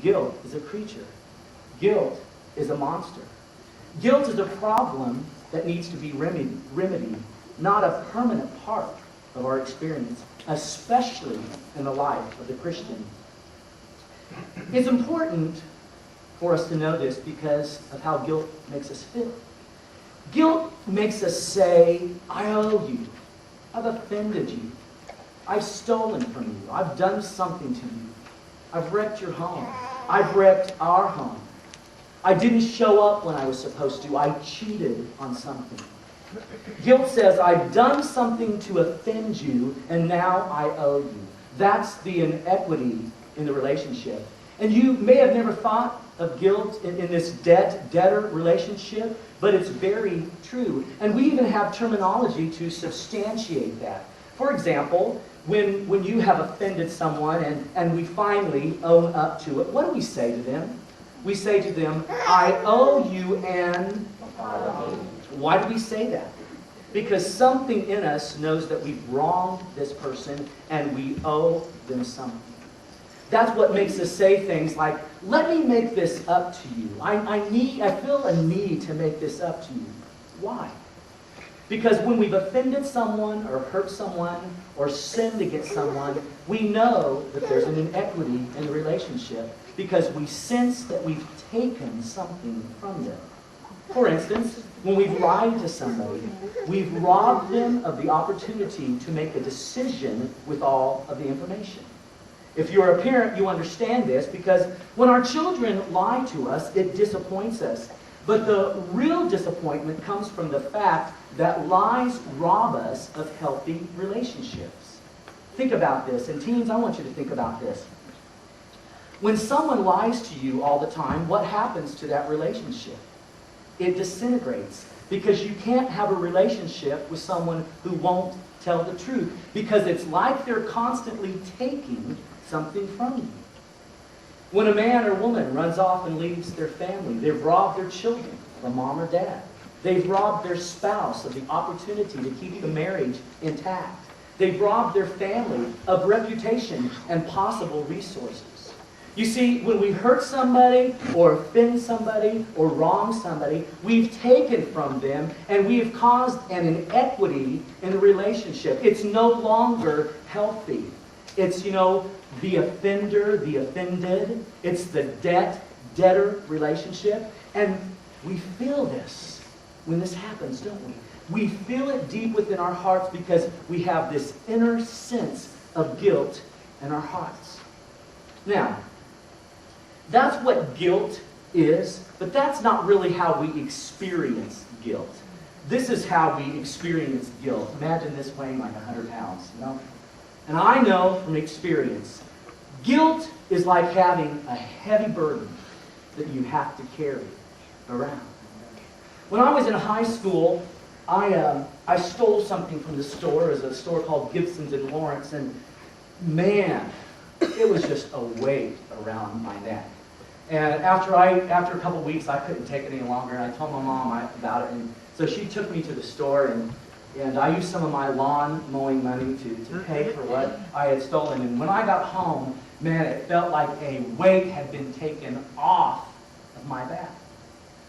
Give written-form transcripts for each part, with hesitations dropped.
Guilt is a creature. Guilt is a monster. Guilt is a problem that needs to be remedied, not a permanent part of our experience, especially in the life of the Christian. It's important for us to know this because of how guilt makes us feel. Guilt makes us say, I owe you. I've offended you. I've stolen from you. I've done something to you. I've wrecked your home. I've wrecked our home. I didn't show up when I was supposed to. I cheated on something. Guilt says, I've done something to offend you, and now I owe you. That's the inequity in the relationship. And you may have never thought of guilt in this debtor relationship, but it's very true. And we even have terminology to substantiate that. For example, when you have offended someone and we finally own up to it, what do we say to them? We say to them, I owe you an... Why do we say that? Because something in us knows that we've wronged this person and we owe them something. That's what makes us say things like, let me make this up to you. I feel a need to make this up to you. Why? Because when we've offended someone or hurt someone or sinned against someone, we know that there's an inequity in the relationship because we sense that we've taken something from them. For instance, when we've lied to somebody, we've robbed them of the opportunity to make a decision with all of the information. If you're a parent, you understand this because when our children lie to us, it disappoints us. But the real disappointment comes from the fact that lies rob us of healthy relationships. Think about this. And teens, I want you to think about this. When someone lies to you all the time, what happens to that relationship? It disintegrates because you can't have a relationship with someone who won't tell the truth because it's like they're constantly taking something from you. When a man or woman runs off and leaves their family, they've robbed their children from mom or dad. They've robbed their spouse of the opportunity to keep the marriage intact. They've robbed their family of reputation and possible resources. You see, when we hurt somebody or offend somebody or wrong somebody, we've taken from them and we have caused an inequity in the relationship. It's no longer healthy. It's, the offender, the offended. It's the debtor relationship. And we feel this when this happens, don't we? We feel it deep within our hearts because we have this inner sense of guilt in our hearts. Now, that's what guilt is, but that's not really how we experience guilt. This is how we experience guilt. Imagine this weighing like 100 pounds, And I know from experience, guilt is like having a heavy burden that you have to carry around. When I was in high school, I stole something from the store. It was a store called Gibson's in Lawrence, and man, it was just a weight around my neck. And after a couple of weeks, I couldn't take it any longer, and I told my mom about it, and so she took me to the store, and I used some of my lawn mowing money to pay for what I had stolen. And when I got home, man, it felt like a weight had been taken off of my back.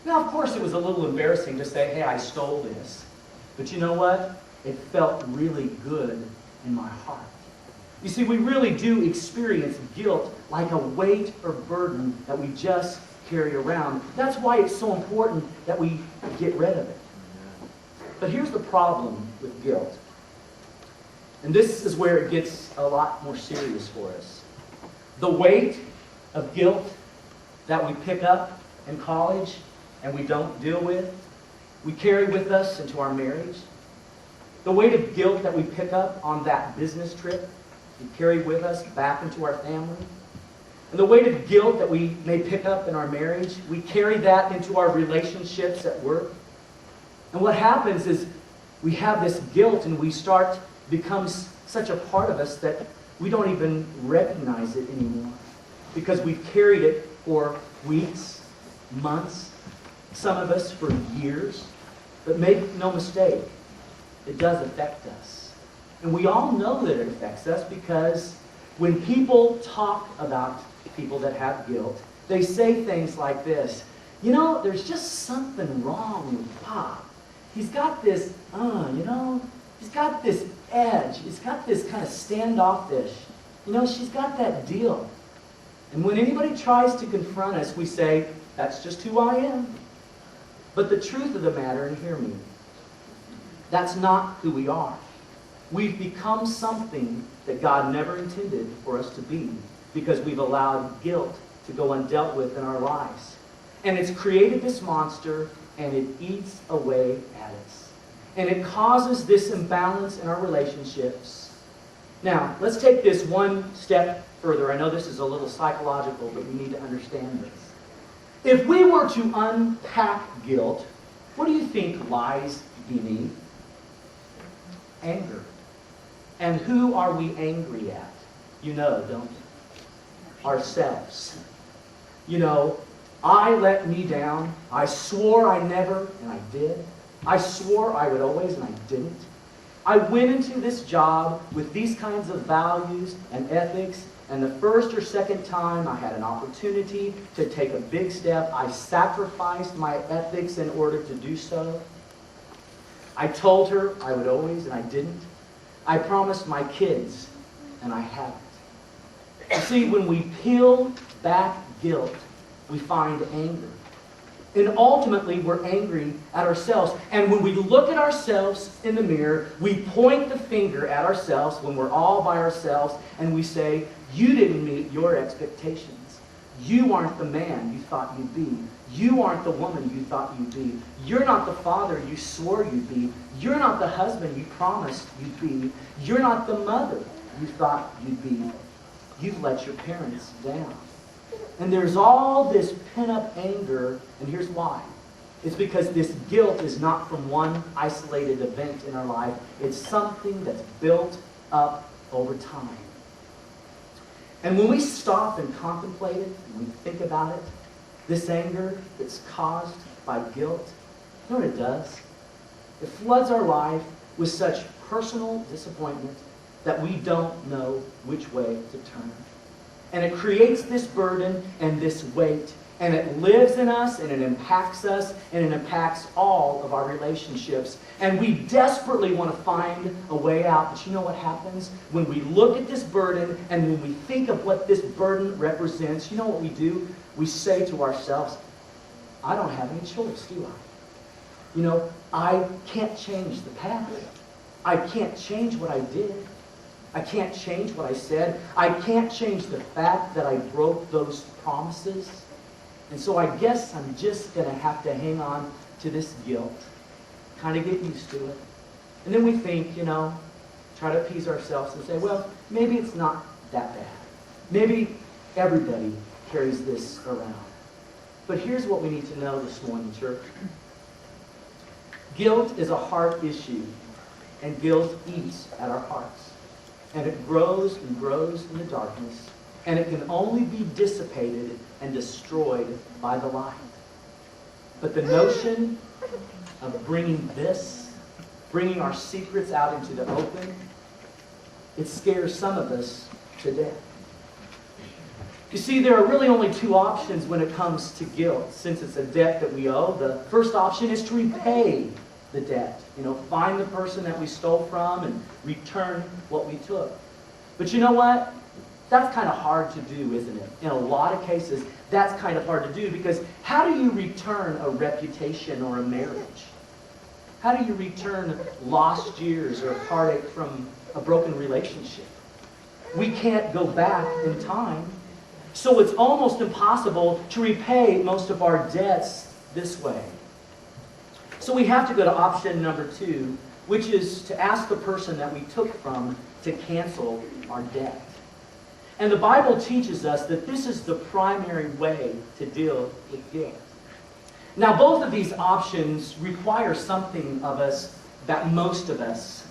Now, of course, it was a little embarrassing to say, hey, I stole this. But you know what? It felt really good in my heart. You see, we really do experience guilt like a weight or burden that we just carry around. That's why it's so important that we get rid of it. But here's the problem with guilt. And this is where it gets a lot more serious for us. The weight of guilt that we pick up in college and we don't deal with, we carry with us into our marriage. The weight of guilt that we pick up on that business trip, we carry with us back into our family. And the weight of guilt that we may pick up in our marriage, we carry that into our relationships at work. And what happens is we have this guilt and becomes such a part of us that we don't even recognize it anymore. Because we've carried it for weeks, months, some of us for years. But make no mistake, it does affect us. And we all know that it affects us because when people talk about people that have guilt, they say things like this. You know, there's just something wrong with Bob. He's got this, he's got this edge. He's got this kind of standoffish. You know, she's got that deal. And when anybody tries to confront us, we say, that's just who I am. But the truth of the matter, and hear me, that's not who we are. We've become something that God never intended for us to be because we've allowed guilt to go undealt with in our lives. And it's created this monster, and it eats away at us. And it causes this imbalance in our relationships. Now, let's take this one step further. I know this is a little psychological, but we need to understand this. If we were to unpack guilt, what do you think lies beneath? Anger. And who are we angry at? You know, don't you? Ourselves. You know, I let me down. I swore I never, and I did. I swore I would always, and I didn't. I went into this job with these kinds of values and ethics, and the first or second time I had an opportunity to take a big step, I sacrificed my ethics in order to do so. I told her I would always, and I didn't. I promised my kids, and I haven't. You see, when we peel back guilt, we find anger. And ultimately, we're angry at ourselves. And when we look at ourselves in the mirror, we point the finger at ourselves when we're all by ourselves, and we say, you didn't meet your expectations. You aren't the man you thought you'd be. You aren't the woman you thought you'd be. You're not the father you swore you'd be. You're not the husband you promised you'd be. You're not the mother you thought you'd be. You've let your parents down. And there's all this pent-up anger, and here's why. It's because this guilt is not from one isolated event in our life. It's something that's built up over time. And when we stop and contemplate it, and we think about it, this anger that's caused by guilt, you know what it does? It floods our life with such personal disappointment that we don't know which way to turn. And it creates this burden and this weight. And it lives in us, and it impacts us, and it impacts all of our relationships. And we desperately want to find a way out. But you know what happens? When we look at this burden, and when we think of what this burden represents, you know what we do? We say to ourselves, I don't have any choice, do I? You know, I can't change the past. I can't change what I did. I can't change what I said. I can't change the fact that I broke those promises. And so I guess I'm just going to have to hang on to this guilt, kind of get used to it. And then we think, you know, try to appease ourselves and say, well, maybe it's not that bad. Maybe everybody carries this around. But here's what we need to know this morning, church. Guilt is a heart issue, and guilt eats at our hearts. And it grows and grows in the darkness, and it can only be dissipated and destroyed by the light. But the notion of bringing our secrets out into the open, it scares some of us to death. You see, there are really only two options when it comes to guilt, since it's a debt that we owe. The first option is to repay the debt. You know, find the person that we stole from and return what we took. But you know what? That's kind of hard to do, isn't it? In a lot of cases, that's kind of hard to do, because how do you return a reputation or a marriage? How do you return lost years or heartache from a broken relationship? We can't go back in time. So it's almost impossible to repay most of our debts this way. So we have to go to option number 2, which is to ask the person that we took from to cancel our debt. And the Bible teaches us that this is the primary way to deal with guilt. Now, both of these options require something of us that most of us